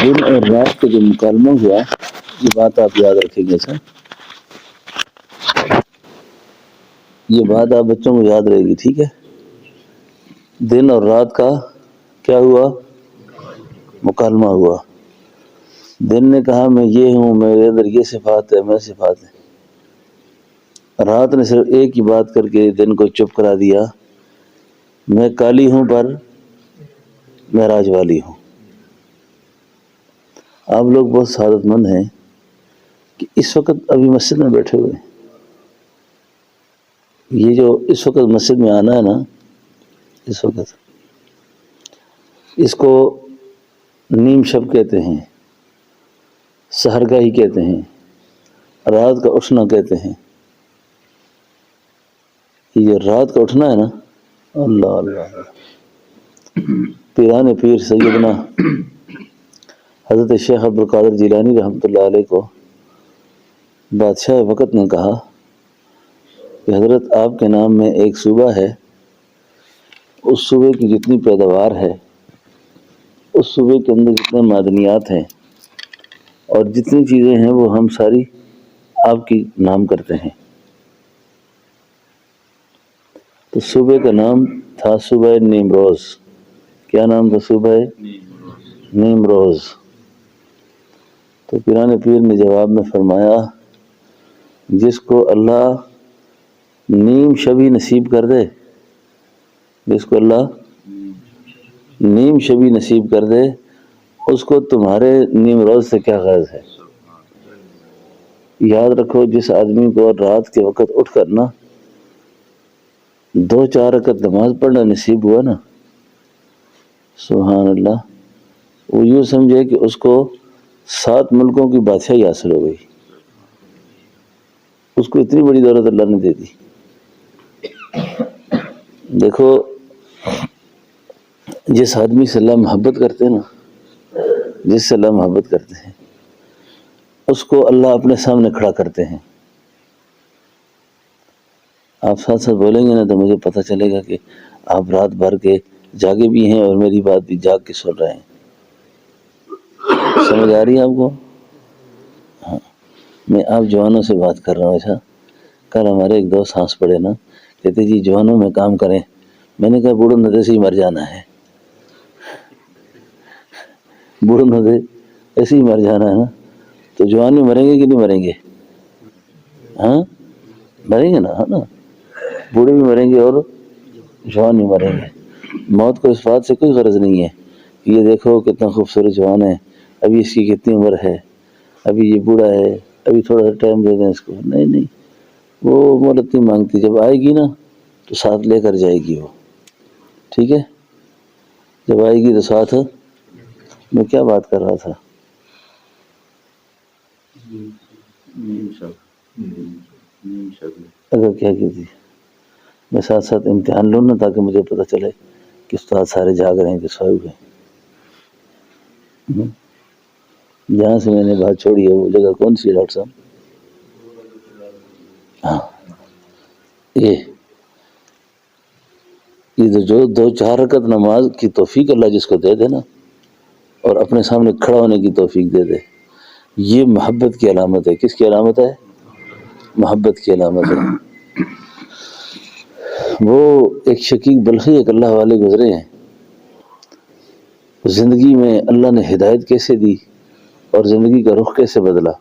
دن اور رات کا جو مکالمہ ہوا یہ بات آپ یاد رکھیں گے سر، یہ بات آپ بچوں کو یاد رہے گی، ٹھیک ہے؟ دن اور رات کا کیا ہوا؟ مکالمہ ہوا۔ دن نے کہا میں یہ ہوں، میرے اندر یہ صفات ہے، میں صفات ہے۔ رات نے صرف ایک ہی بات کر کے دن کو چپ کرا دیا، میں کالی ہوں پر معراج والی ہوں۔ آپ لوگ بہت سعادت مند ہیں کہ اس وقت ابھی مسجد میں بیٹھے ہوئے ہیں۔ یہ جو اس وقت مسجد میں آنا ہے نا، اس وقت اس کو نیم شب کہتے ہیں، سحرگاہی کہتے ہیں، رات کا اٹھنا کہتے ہیں۔ یہ رات کا اٹھنا ہے نا، اللہ اللہ، پیران پیر سیدنا حضرت شیخ عبد القادر جیلانی رحمۃ اللہ علیہ کو بادشاہ وقت نے کہا کہ حضرت آپ کے نام میں ایک صوبہ ہے، اس صوبے کی جتنی پیداوار ہے، اس صوبے کے اندر جتنے معدنیات ہیں اور جتنی چیزیں ہیں وہ ہم ساری آپ کی نام کرتے ہیں۔ تو صوبے کا نام تھا صوبہ نیمروز۔ کیا نام تھا صوبہ نیمروز؟ تو پیران پیر نے جواب میں فرمایا، جس کو اللہ نیم شبی نصیب کر دے، جس کو اللہ نیم شبی نصیب کر دے، اس کو تمہارے نیمروز سے کیا غرض ہے؟ یاد رکھو، جس آدمی کو رات کے وقت اٹھ کر نا 2-4 رکعت نماز پڑھنا نصیب ہوا نا، سبحان اللہ، وہ یوں سمجھے کہ اس کو 7 ملکوں کی بادشاہی حاصل ہو گئی۔ اس کو اتنی بڑی دولت اللہ نے دے دی۔ دیکھو، جس آدمی سے اللہ محبت کرتے ہیں نا، جس سے اللہ محبت کرتے ہیں، اس کو اللہ اپنے سامنے کھڑا کرتے ہیں۔ آپ ساتھ ساتھ بولیں گے نا تو مجھے پتہ چلے گا کہ آپ رات بھر کے جاگے بھی ہیں اور میری بات بھی جاگ کے سن رہے ہیں۔ سمجھ آ رہی ہے آپ کو؟ ہاں، میں آپ جوانوں سے بات کر رہا ہوں۔ ایسا کل ہمارے ایک دوست ہنس پڑے نا، کہتے جی جوانوں میں کام کریں۔ میں نے کہا بوڑھوں ندے سے ہی مر جانا ہے، بوڑھوں ندے ایسے ہی مر جانا ہے نا، تو جوان میں مریں گے کہ نہیں مریں گے؟ ہاں مریں گے نا، ہے نا، بوڑھے بھی مریں گے اور جوان بھی مریں گے۔ موت کو اس بات سے کوئی غرض نہیں ہے کہ یہ دیکھو کتنا خوبصورت جوان ہے، ابھی اس کی کتنی عمر ہے، ابھی یہ بوڑھا ہے، ابھی تھوڑا سا ٹائم دے دیں اس کو۔ نہیں نہیں، وہ مولت نہیں مانگتی، جب آئے گی نا تو ساتھ لے کر جائے گی وہ، ٹھیک ہے؟ جب آئے گی تو ساتھ، میں کیا بات کر رہا تھا؟ اگر کیا کی تھی، میں ساتھ ساتھ امتحان لوں نا تاکہ مجھے پتہ چلے کہ استاد سارے جاگ رہے ہیں کہ سوئے ہوئے ہیں۔ جہاں سے میں نے بات چھوڑی ہے وہ جگہ کون سی ہے ڈاکٹر صاحب؟ ہاں، یہ جو 2-4 رکعت نماز کی توفیق اللہ جس کو دے دے نا، اور اپنے سامنے کھڑا ہونے کی توفیق دے دے، یہ محبت کی علامت ہے۔ کس کی علامت ہے؟ محبت کی علامت ہے۔ وہ ایک شقیق بلخی ایک اللہ والے گزرے ہیں، زندگی میں اللہ نے ہدایت کیسے دی اور زندگی کا رخ کیسے بدلا۔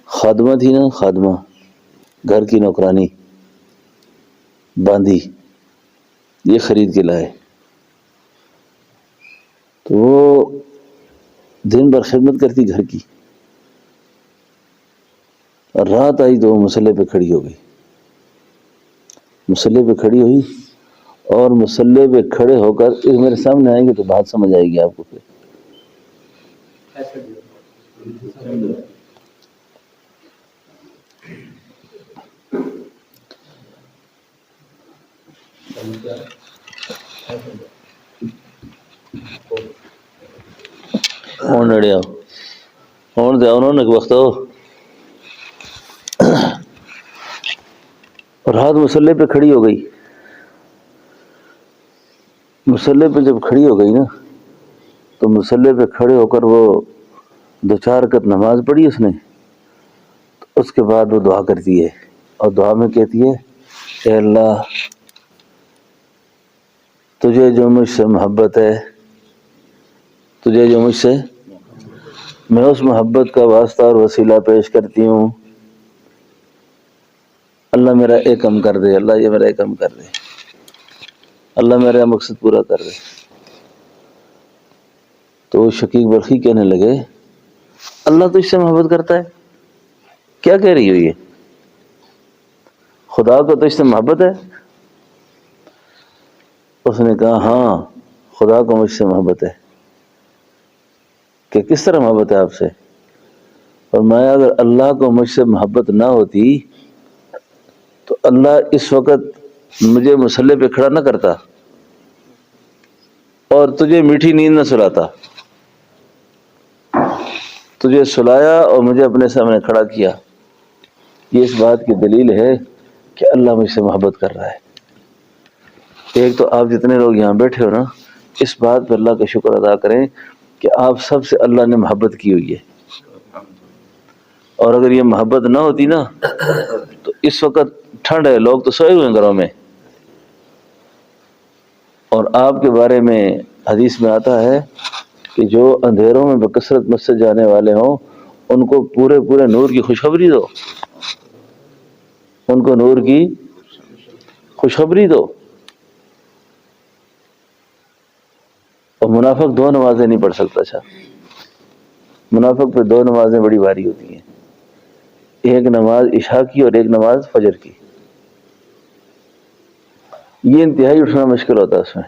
خادمہ تھی نا، خادمہ، گھر کی نوکرانی باندھی، یہ خرید کے لائے، تو وہ دن بھر خدمت کرتی گھر کی، اور رات آئی تو وہ مسلح پہ کھڑی ہو گئی، مسلح پہ کھڑی ہوئی، اور مسلح پہ کھڑے ہو کر اس میرے سامنے آئیں گے تو بات سمجھ آئے گی آپ کو۔ پھر رات مسلح پہ کھڑی ہو گئی، مسلح پہ جب کھڑی ہو گئی نا تو مصلی پہ کھڑے ہو کر وہ 2-4 رکعت نماز پڑھی اس نے، تو اس کے بعد وہ دعا کرتی ہے، اور دعا میں کہتی ہے اے اللہ تجھے جو مجھ سے محبت ہے، تجھے جو مجھ سے، میں اس محبت کا واسطہ اور وسیلہ پیش کرتی ہوں، اللہ میرا ایک کم کر دے، اللہ یہ میرا ایک کم کر دے، اللہ میرا مقصد پورا کر دے۔ تو شقیق بلخی کہنے لگے اللہ تجھ سے محبت کرتا ہے؟ کیا کہہ رہی ہو یہ؟ خدا کو تجھ سے محبت ہے؟ اس نے کہا ہاں خدا کو مجھ سے محبت ہے۔ کہ کس طرح محبت ہے آپ سے؟ اور میں اگر اللہ کو مجھ سے محبت نہ ہوتی تو اللہ اس وقت مجھے مصلی پہ کھڑا نہ کرتا اور تجھے میٹھی نیند نہ سلاتا، تجھے سلایا اور مجھے اپنے سامنے کھڑا کیا۔ یہ اس بات کی دلیل ہے کہ اللہ مجھ سے محبت کر رہا ہے۔ ایک تو آپ جتنے لوگ یہاں بیٹھے ہو نا، اس بات پہ اللہ کا شکر ادا کریں کہ آپ سب سے اللہ نے محبت کی ہوئی ہے، اور اگر یہ محبت نہ ہوتی نا تو اس وقت ٹھنڈ ہے، لوگ تو سوئے ہوئے ہیں گھروں میں، اور آپ کے بارے میں حدیث میں آتا ہے کہ جو اندھیروں میں بکثرت مسجد جانے والے ہوں ان کو پورے پورے نور کی خوشخبری دو، ان کو نور کی خوشخبری دو۔ اور منافق 2 نمازیں نہیں پڑھ سکتا۔ اچھا، منافق پہ 2 نمازیں بڑی بھاری ہوتی ہیں، ایک نماز عشاء کی اور ایک نماز فجر کی، یہ انتہائی اٹھنا مشکل ہوتا ہے اس میں۔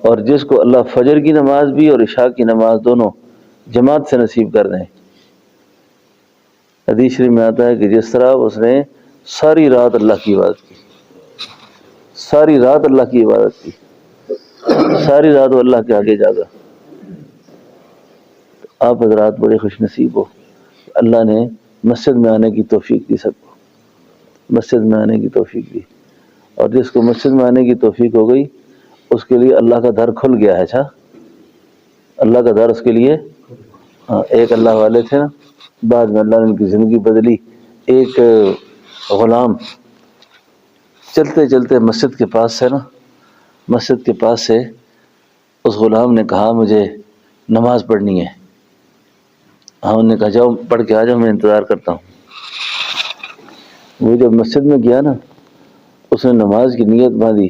اور جس کو اللہ فجر کی نماز بھی اور عشاء کی نماز دونوں جماعت سے نصیب کر دیں، حدیث شریف میں آتا ہے کہ جس طرح اس نے ساری رات اللہ کی عبادت کی، ساری رات اللہ کی عبادت کی، ساری رات وہ اللہ کے آگے جاگا۔ آپ حضرات بڑے خوش نصیب ہو، اللہ نے مسجد میں آنے کی توفیق دی، سب کو مسجد میں آنے کی توفیق دی، اور جس کو مسجد میں آنے کی توفیق ہو گئی اس کے لیے اللہ کا در کھل گیا ہے۔ اچھا، اللہ کا در اس کے لیے، ہاں، ایک اللہ والے تھے نا، بعد میں اللہ نے ان کی زندگی بدلی۔ ایک غلام چلتے چلتے مسجد کے پاس سے نا، مسجد کے پاس سے اس غلام نے کہا مجھے نماز پڑھنی ہے۔ ہاں، انہوں نے کہا جاؤ پڑھ کے آ جاؤ، میں انتظار کرتا ہوں۔ وہ جب مسجد میں گیا نا، اس نے نماز کی نیت باندھی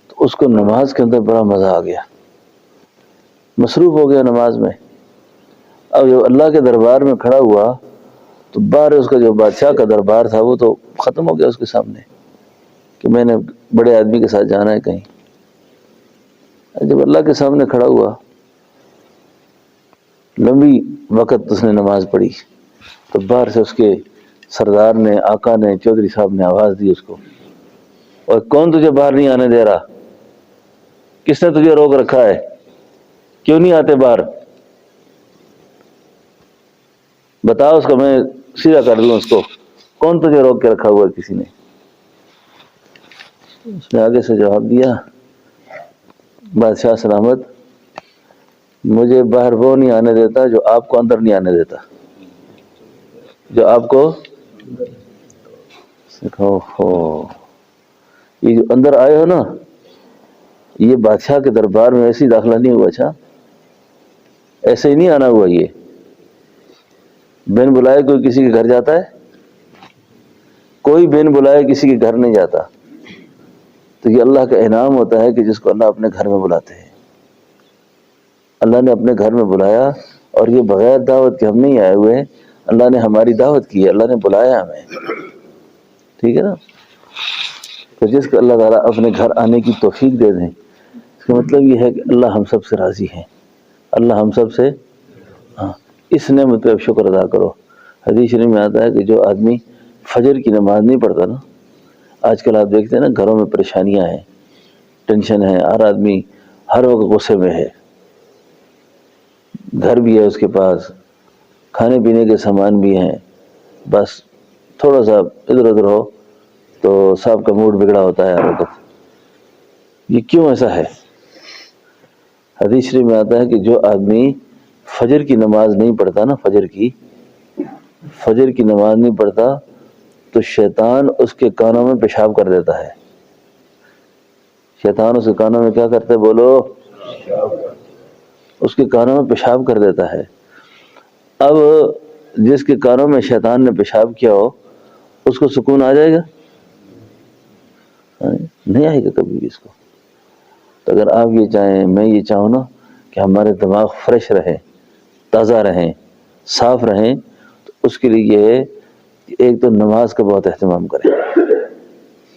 تو اس کو نماز کے اندر بڑا مزہ آ گیا، مصروف ہو گیا نماز میں۔ اب جب اللہ کے دربار میں کھڑا ہوا تو باہر اس کا جو بادشاہ کا دربار تھا وہ تو ختم ہو گیا اس کے سامنے، کہ میں نے بڑے آدمی کے ساتھ جانا ہے کہیں۔ جب اللہ کے سامنے کھڑا ہوا، لمبی وقت اس نے نماز پڑھی، تو باہر سے اس کے سردار نے، آقا نے، چودھری صاحب نے آواز دی اس کو، اور کون تجھے باہر نہیں آنے دے رہا؟ کس نے تجھے روک رکھا ہے؟ کیوں نہیں آتے باہر؟ بتا اس کو، میں سیدھا کر دوں اس کو، کون تجھے روک کے رکھا ہوا ہے کسی نے؟ اس نے آگے سے جواب دیا بادشاہ سلامت، مجھے باہر وہ نہیں آنے دیتا جو آپ کو اندر نہیں آنے دیتا، جو آپ کو یہ جو اندر آئے ہو نا، یہ بادشاہ کے دربار میں ایسی داخلہ نہیں ہوا۔ اچھا، ایسے ہی نہیں آنا ہوا، یہ بن بلائے کوئی کسی کے گھر جاتا ہے؟ کوئی بن بلائے کسی کے گھر نہیں جاتا۔ تو یہ اللہ کا انعام ہوتا ہے کہ جس کو اللہ اپنے گھر میں بلاتے ہیں۔ اللہ نے اپنے گھر میں بلایا، اور یہ بغیر دعوت کے ہم نہیں آئے ہوئے، اللہ نے ہماری دعوت کی ہے، اللہ نے بلایا ہمیں، ٹھیک ہے نا؟ تو جس کو اللہ تعالیٰ اپنے گھر آنے کی توفیق دے دیں، اس کا مطلب یہ ہے کہ اللہ ہم سب سے راضی ہیں، اللہ ہم سب سے، ہاں، اس نعمت پہ اب شکر ادا کرو۔ حدیث شریف میں آتا ہے کہ جو آدمی فجر کی نماز نہیں پڑھتا نا، آج کل آپ دیکھتے ہیں نا گھروں میں پریشانیاں ہیں، ٹینشن ہے، ہر آدمی ہر وقت غصے میں ہے، گھر بھی ہے اس کے پاس، کھانے پینے کے سامان بھی ہیں، بس تھوڑا سا ادھر ادھر ہو تو صاحب کا موڈ بگڑا ہوتا ہے ہر وقت۔ یہ کیوں ایسا ہے؟ حدیث شریف میں آتا ہے کہ جو آدمی فجر کی نماز نہیں پڑھتا نا، فجر کی نماز نہیں پڑھتا تو شیطان اس کے کانوں میں پیشاب کر دیتا ہے. شیطان اس کے کانوں میں کیا کرتا ہے؟ بولو. اس کے کانوں میں پیشاب کر دیتا ہے. اب جس کے کانوں میں شیطان نے پیشاب کیا ہو اس کو سکون آ جائے گا؟ نہیں آئے گا کبھی بھی اس کو. تو اگر آپ یہ چاہیں، میں یہ چاہوں نا کہ ہمارے دماغ فریش رہیں، تازہ رہیں، صاف رہیں، تو اس کے لیے یہ ہے کہ ایک تو نماز کا بہت اہتمام کریں.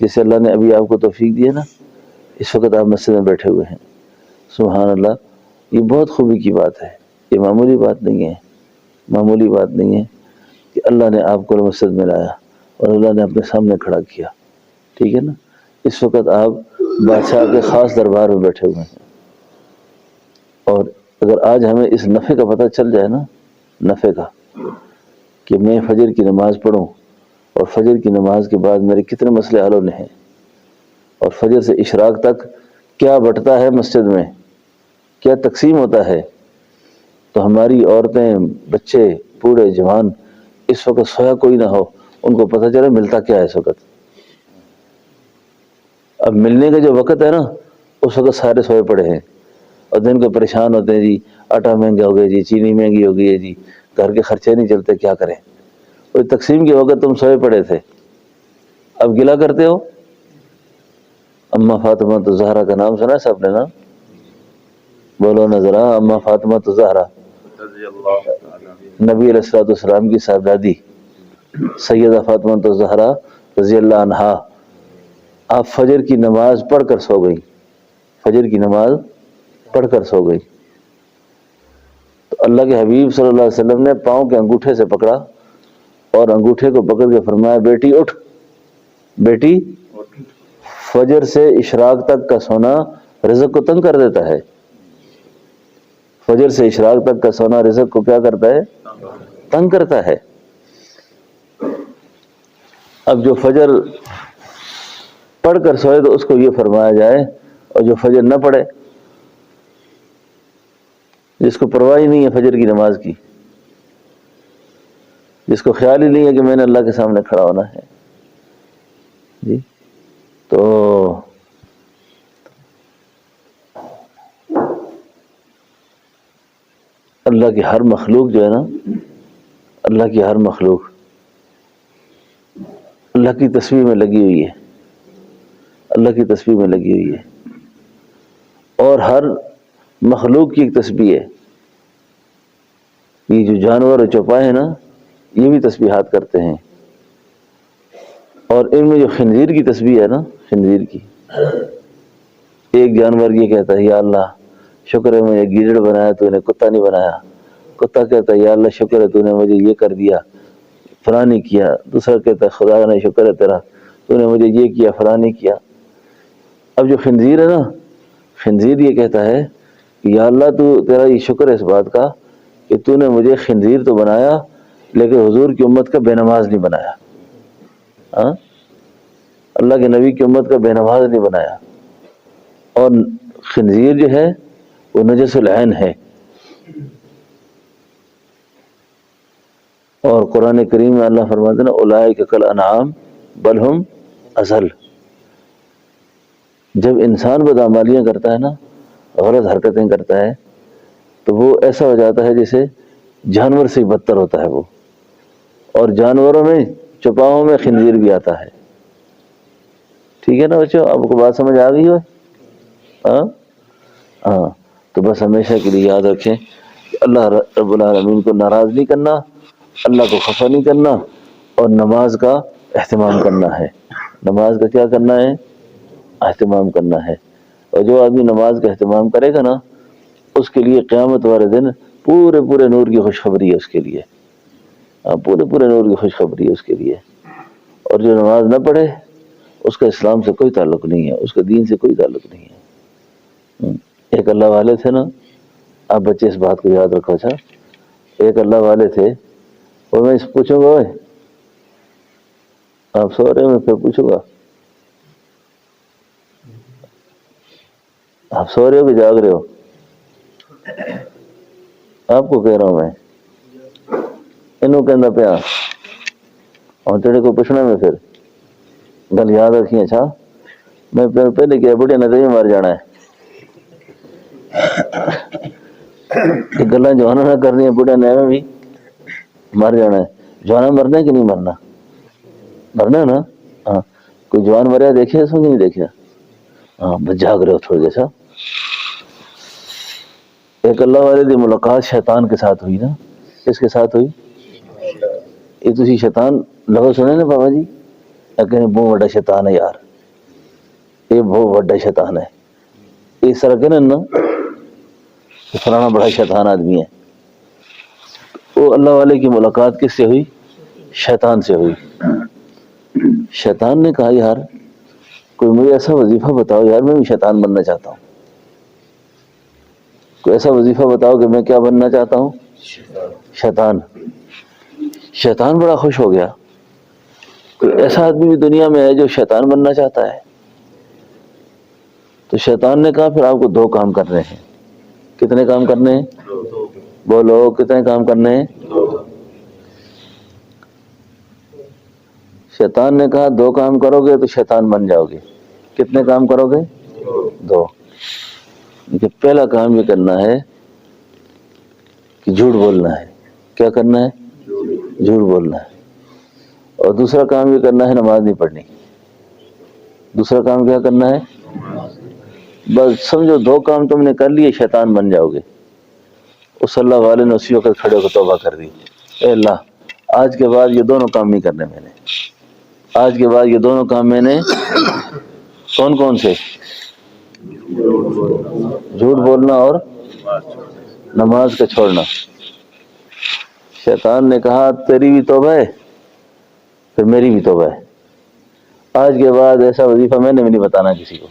جسے اللہ نے ابھی آپ کو توفیق دی ہے نا، اس وقت آپ مسجد میں بیٹھے ہوئے ہیں، سبحان اللہ، یہ بہت خوبی کی بات ہے. یہ معمولی بات نہیں ہے، معمولی بات نہیں ہے کہ اللہ نے آپ کو مسجد میں لایا اور اللہ نے اپنے سامنے کھڑا کیا. ٹھیک ہے نا؟ اس وقت آپ بادشاہ کے خاص دربار میں بیٹھے ہوئے ہیں. اور اگر آج ہمیں اس نفع کا پتہ چل جائے نا، نفع کا، کہ میں فجر کی نماز پڑھوں اور فجر کی نماز کے بعد میرے کتنے مسئلے حل ہونے ہیں، اور فجر سے اشراق تک کیا بٹتا ہے مسجد میں، کیا تقسیم ہوتا ہے، تو ہماری عورتیں، بچے، بوڑھے، جوان اس وقت سویا کوئی نہ ہو، ان کو پتہ چلے ملتا کیا ہے اس وقت. اب ملنے کا جو وقت ہے نا، اس وقت سارے سوئے پڑے ہیں اور دن کو پریشان ہوتے ہیں، جی آٹا مہنگا ہو گیا، جی چینی مہنگی ہو گئی ہے، جی گھر کے خرچے نہیں چلتے، کیا کریں. اور تقسیم کے وقت تم سوئے پڑے تھے، اب گلا کرتے ہو. اما فاطمہ تو زہرا کا نام سنا ہے سب نے نا؟ بولو نا ذرا، اما فاطمہ تو زہرا، نبی علیہ الصلوۃ والسلام کی صاحبزادی سیدہ فاطمہ تو زہرا رضی اللہ عنہا، آپ فجر کی نماز پڑھ کر سو گئی، فجر کی نماز پڑھ کر سو گئی. تو اللہ کے حبیب صلی اللہ علیہ وسلم نے پاؤں کے انگوٹھے سے پکڑا اور انگوٹھے کو پکڑ کے فرمایا، بیٹی اٹھ، بیٹی فجر سے اشراق تک کا سونا رزق کو تنگ کر دیتا ہے. فجر سے اشراق تک کا سونا رزق کو کیا کرتا ہے؟ تنگ کرتا ہے. اب جو فجر پڑھ کر سوئے تو اس کو یہ فرمایا جائے، اور جو فجر نہ پڑھے، جس کو پرواہ ہی نہیں ہے فجر کی نماز کی، جس کو خیال ہی نہیں ہے کہ میں نے اللہ کے سامنے کھڑا ہونا ہے، جی، تو اللہ کی ہر مخلوق جو ہے نا، اللہ کی ہر مخلوق اللہ کی تسبیح میں لگی ہوئی ہے، اللہ کی تسبیح میں لگی ہوئی ہے. اور ہر مخلوق کی ایک تسبیح ہے. یہ جو جانور اور چوپائے ہیں نا، یہ بھی تسبیحات کرتے ہیں. اور ان میں جو خنزیر کی تسبیح ہے نا، خنزیر کی، ایک جانور یہ کہتا ہے، یا اللہ شکر ہے مجھے گیدڑ بنایا، تو نے کتا نہیں بنایا. کتا کہتا ہے، یا اللہ شکر ہے تو نے مجھے یہ کر دیا، فلاں نہیں کیا. دوسرا کہتا ہے، خدا نے شکر ہے تیرا، تو نے مجھے یہ کیا، فلاں نہیں کیا. اب جو خنزیر ہے نا، خنزیر یہ کہتا ہے کہ یا اللہ تو تیرا یہ شکر ہے اس بات کا کہ تو نے مجھے خنزیر تو بنایا لیکن حضور کی امت کا بے نماز نہیں بنایا. ہاں، اللہ کے نبی کی امت کا بے نماز نہیں بنایا. اور خنزیر جو ہے وہ نجس العین ہے. اور قرآن کریم میں اللہ فرماتے ہیں نا، اولئک کالانعام بل ہم اضل. جب انسان بدعمالیاں کرتا ہے نا، غلط حرکتیں کرتا ہے، تو وہ ایسا ہو جاتا ہے جیسے جانور سے بدتر ہوتا ہے وہ. اور جانوروں میں، چوپاؤں میں خنزیر بھی آتا ہے. ٹھیک ہے نا بچوں، آپ کو بات سمجھ آ گئی ہو؟ ہاں. تو بس ہمیشہ کے لیے یاد رکھیں کہ اللہ رب العالمین کو ناراض نہیں کرنا، اللہ کو خفا نہیں کرنا، اور نماز کا اہتمام کرنا ہے. نماز کا کیا کرنا ہے؟ اہتمام کرنا ہے. اور جو آدمی نماز کا اہتمام کرے گا نا، اس کے لیے قیامت والے دن پورے نور کی خوشخبری ہے اس کے لیے. پورے نور کی خوشخبری ہے اس کے لیے. اور جو نماز نہ پڑھے، اس کا اسلام سے کوئی تعلق نہیں ہے، اس کا دین سے کوئی تعلق نہیں ہے. ایک اللہ والے تھے نا، آپ بچے اس بات کو یاد رکھو. اچھا، ایک اللہ والے تھے، اور میں پوچھوں گا، آپ سو رہے ہیں، میں پھر پوچھوں گا، آپ سو رہے ہو کہ جاگ رہے ہو؟ آپ کو کہہ رہا ہوں میں، انہوں کہنا پیا اور تیرے کو پوچھنا میں پھر گل یاد رکھی اچھا میں پہلے کیا بڑھیا نے تو مر جانا ہے یہ گلا جوانا نہ کرنی بڑھیا نے بھی مر جانا ہے. جوانا مرنا ہے کہ نہیں مرنا؟ مرنا ہے نا. ہاں کوئی جوان مریا دیکھے اس میں نہیں دیکھا؟ ہاں بس جاگ رہے ہو تھوڑے جیسا. ایک اللہ والے دی ملاقات شیطان کے ساتھ ہوئی نا. کس کے ساتھ ہوئی؟ یہ تسی شیطان لفظ سنے نا بابا جی؟ کہ بہت بڑا شیطان ہے یار، یہ بہت بڑا شیطان ہے. اس طرح کہنا نا فلانا بڑا شیطان آدمی ہے. وہ اللہ والے کی ملاقات کس سے ہوئی؟ شیطان سے ہوئی. شیطان نے کہا یار کوئی مجھے ایسا وظیفہ بتاؤ یار میں بھی شیطان بننا چاہتا ہوں. کوئی ایسا وظیفہ بتاؤ کہ میں کیا بننا چاہتا ہوں؟ شیطان. شیطان بڑا خوش ہو گیا. کوئی ایسا آدمی بھی دنیا میں ہے جو شیطان بننا چاہتا ہے؟ تو شیطان نے کہا پھر آپ کو دو کام کرنے ہیں. کتنے کام کرنے ہیں؟ بولو کتنے کام کرنے ہیں؟ شیطان نے کہا دو کام کرو گے تو شیطان بن جاؤ گے. کتنے کام کرو گے؟ دو. پہلا کام یہ کرنا ہے کہ جھوٹ بولنا ہے. کیا کرنا ہے؟ جھوٹ بولنا ہے. اور دوسرا کام یہ کرنا ہے نماز نہیں پڑھنی. دوسرا کام کیا کرنا ہے؟ بس سمجھو دو کام تم نے کر لیے شیطان بن جاؤ گے. اس اللہ والے نے اسی وقت کھڑے ہو کر توبہ کر دی. اے اللہ آج کے بعد یہ دونوں کام نہیں کرنے میں نے. آج کے بعد یہ دونوں کام میں نے کون کون سے؟ جھوٹ بولنا اور نماز کا چھوڑنا. شیطان نے کہا تیری بھی توبہ ہے پھر میری بھی توبہ ہے. آج کے بعد ایسا وظیفہ میں نے بھی نہیں بتانا کسی کو.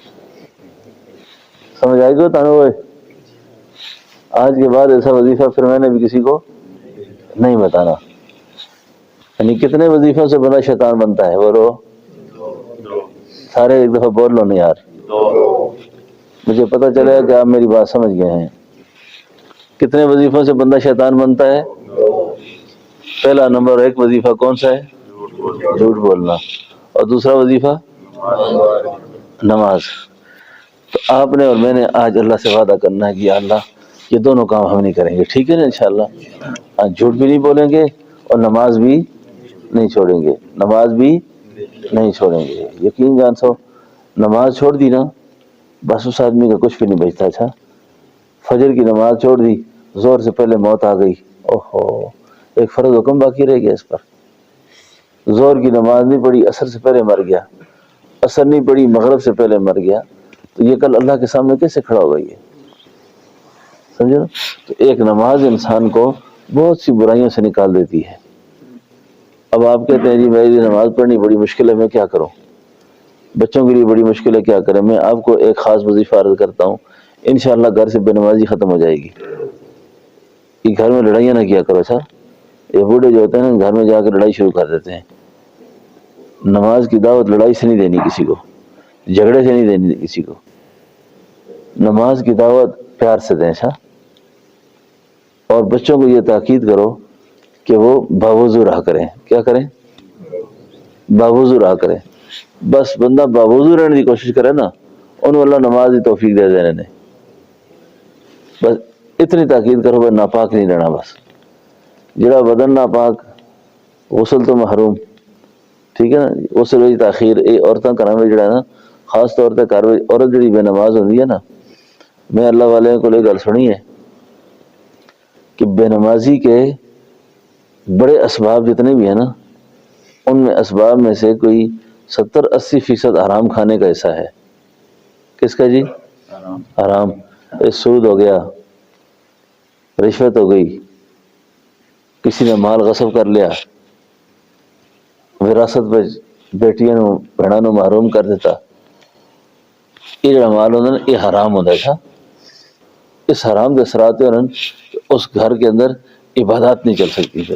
سمجھ آئے گا تانو بھائی؟ آج کے بعد ایسا وظیفہ پھر میں نے بھی کسی کو نہیں بتانا. یعنی کتنے وظیفوں سے بڑا شیطان بنتا ہے؟ بولو سارے ایک دفعہ بول لو نہیں یار. مجھے پتہ چلے گا کہ آپ میری بات سمجھ گئے ہیں. کتنے وظیفوں سے بندہ شیطان بنتا ہے؟ پہلا نمبر ایک وظیفہ کون سا ہے؟ جھوٹ بولنا. اور دوسرا وظیفہ نماز. تو آپ نے اور میں نے آج اللہ سے وعدہ کرنا ہے کہ یا اللہ یہ دونوں کام ہم نہیں کریں گے. ٹھیک ہے نا انشاءاللہ؟ آج جھوٹ بھی نہیں بولیں گے اور نماز بھی نہیں چھوڑیں گے. نماز بھی نہیں چھوڑیں گے. یقین جان سو نماز چھوڑ دی نا بس اس آدمی کا کچھ بھی نہیں بچتا. اچھا فجر کی نماز چھوڑ دی زور سے پہلے موت آ گئی. اوہو ایک فرض حکم باقی رہ گیا اس پر. زور کی نماز نہیں پڑھی عصر سے پہلے مر گیا. عصر نہیں پڑھی مغرب سے پہلے مر گیا. تو یہ کل اللہ کے سامنے کیسے کھڑا ہوگا؟ یہ سمجھو نا. تو ایک نماز انسان کو بہت سی برائیوں سے نکال دیتی ہے. اب آپ کہتے ہیں جی میری نماز پڑھنی بڑی مشکل ہے میں کیا کروں؟ بچوں کے لیے بڑی مشکل ہے کیا کریں؟ میں آپ کو ایک خاص وظیفہ عرض کرتا ہوں. انشاءاللہ گھر سے بے نمازی ختم ہو جائے گی. یہ گھر میں لڑائیاں نہ کیا کرو. اچھا یہ بوڑھے جو ہوتے ہیں نا گھر میں جا کے لڑائی شروع کر دیتے ہیں. نماز کی دعوت لڑائی سے نہیں دینی کسی کو، جھگڑے سے نہیں دینی کسی کو. نماز کی دعوت پیار سے دیں. اچھا اور بچوں کو یہ تاکید کرو کہ وہ باوضو رہا کریں. کیا کریں؟ باوضو رہا کریں. بس بندہ باوضو رہنے کی کوشش کرے نا انہوں اللہ نماز کی توفیق دے دینے نے. بس اتنی تاکید کرو بس ناپاک نہیں رہنا. بس جڑا بدن ناپاک غسل تو محروم. ٹھیک ہے نا. غسل وی تاخیر یہ عورتوں کا نام جڑا ہے نا خاص طور پہ کار عورت جڑی بے نماز ہوتی ہے نا. میں اللہ والے کو یہ گل سنی ہے کہ بے نمازی کے بڑے اسباب جتنے بھی ہیں نا ان میں اسباب میں سے کوئی 70-80% حرام کھانے کا حصہ ہے. کس کا جی؟ حرام. سود ہو گیا، رشوت ہو گئی، کسی نے مال غصب کر لیا، وراثت پہ بیٹیاں نو بھڑا نو محروم کر دیتا. یہ جڑا مال ہوتا نا یہ حرام ہوتا ہے. اس حرام کے اثرات اس گھر کے اندر عبادات نہیں چل سکتی پھر.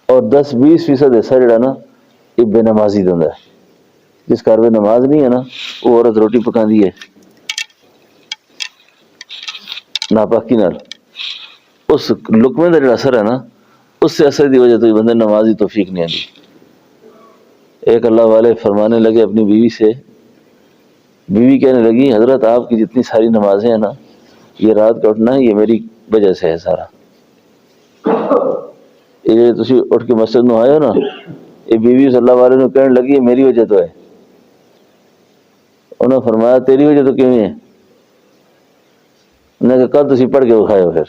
اور 10-20% ایسا جڑا نا یہ بے نمازی دوندا ہے. جس گھر میں نماز نہیں ہے نا وہ عورت روٹی پکاندی ہے ناپاکی نال اس لقمے کا جڑا اثر ہے نا اس سے اثر دی وجہ تو بندے نماز کی توفیق نہیں آتی. ایک اللہ والے فرمانے لگے اپنی بیوی سے، بیوی کہنے لگی حضرت آپ کی جتنی ساری نمازیں ہیں نا یہ رات کا اٹھنا ہے یہ میری وجہ سے ہے سارا. یہ تسی اٹھ کے مسجد میں آئے ہو نا یہ بیوی صلی اللہ والے نے کہنے لگی یہ میری وجہ تو ہے. انہوں نے فرمایا تیری وجہ تو کیوں ہے؟ انہوں نے کہا کل تسی پڑھ کے وکھائے ہو، پھر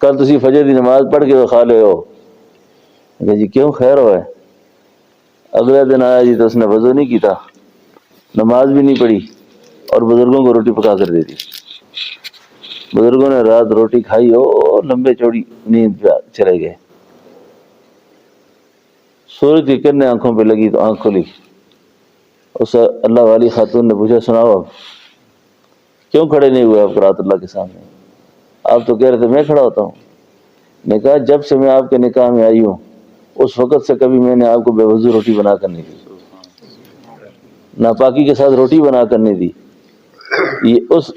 کل تسی فجر دی نماز پڑھ کے وکھا لے ہو. کہ جی کیوں خیر ہوا ہے؟ اگلے دن آیا جی تو اس نے وضو نہیں کیتا، نماز بھی نہیں پڑھی اور بزرگوں کو روٹی پکا کر دے دی. بزرگوں نے رات روٹی کھائی ہو لمبے چوڑی نیند پہ چلے گئے. سورج کی کرنیں آنکھوں پہ لگی تو آنکھ کھلی. اس اللہ والی خاتون نے پوچھا سناؤ آپ کیوں کھڑے نہیں ہوئے آپ رات اللہ کے سامنے؟ آپ تو کہہ رہے تھے میں کھڑا ہوتا ہوں. نے کہا جب سے میں آپ کے نکاح میں آئی ہوں اس وقت سے کبھی میں نے آپ کو بے وضو روٹی بنا کر نہیں دی، ناپاکی کے ساتھ روٹی بنا کر نہیں دی. یہ اس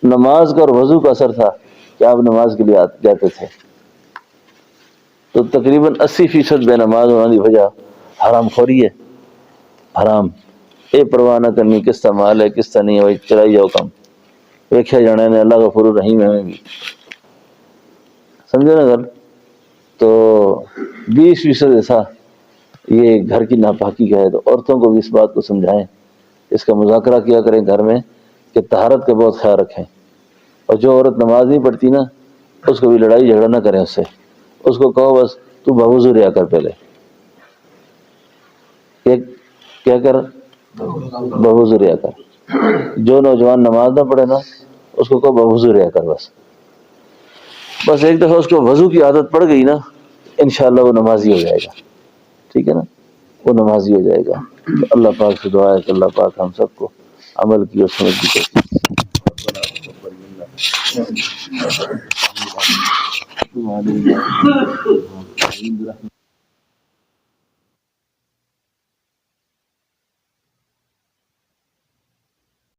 نماز کا اور وضو کا اثر تھا کہ آپ نماز کے لیے جاتے تھے. تو تقریباً 80% بے نماز ہونے کی وجہ حرام خوری ہے. حرام اے پرواہ نہ کرنی کس کا مال ہے کس کا نہیں ہے، بھائی چلائی جاؤ کام. ویکھیا جانے نے اللہ غفور الرحیم ہے ہمیں بھی، سمجھے نا گل. تو 20% ایسا یہ گھر کی ناپاکی کا ہے. تو عورتوں کو بھی اس بات کو سمجھائیں، اس کا مذاکرہ کیا کریں گھر میں کہ طہارت کا بہت خیال رکھیں. اور جو عورت نماز نہیں پڑھتی نا اس کو بھی لڑائی جھگڑا نہ کریں اس سے. اس کو کہو بس تو بوضو رہا کر پہلے. کیا کر بوضو رہا کر. جو نوجوان نماز نہ پڑھے نا اس کو کہو بوضو رہا کر. بس ایک دفعہ اس کو وضو کی عادت پڑ گئی نا انشاءاللہ وہ نمازی ہو جائے گا. ٹھیک ہے نا، وہ نمازی ہو جائے گا. تو اللہ پاک سے دعا ہے کہ اللہ پاک ہم سب کو عمل کی اور سمجھ کی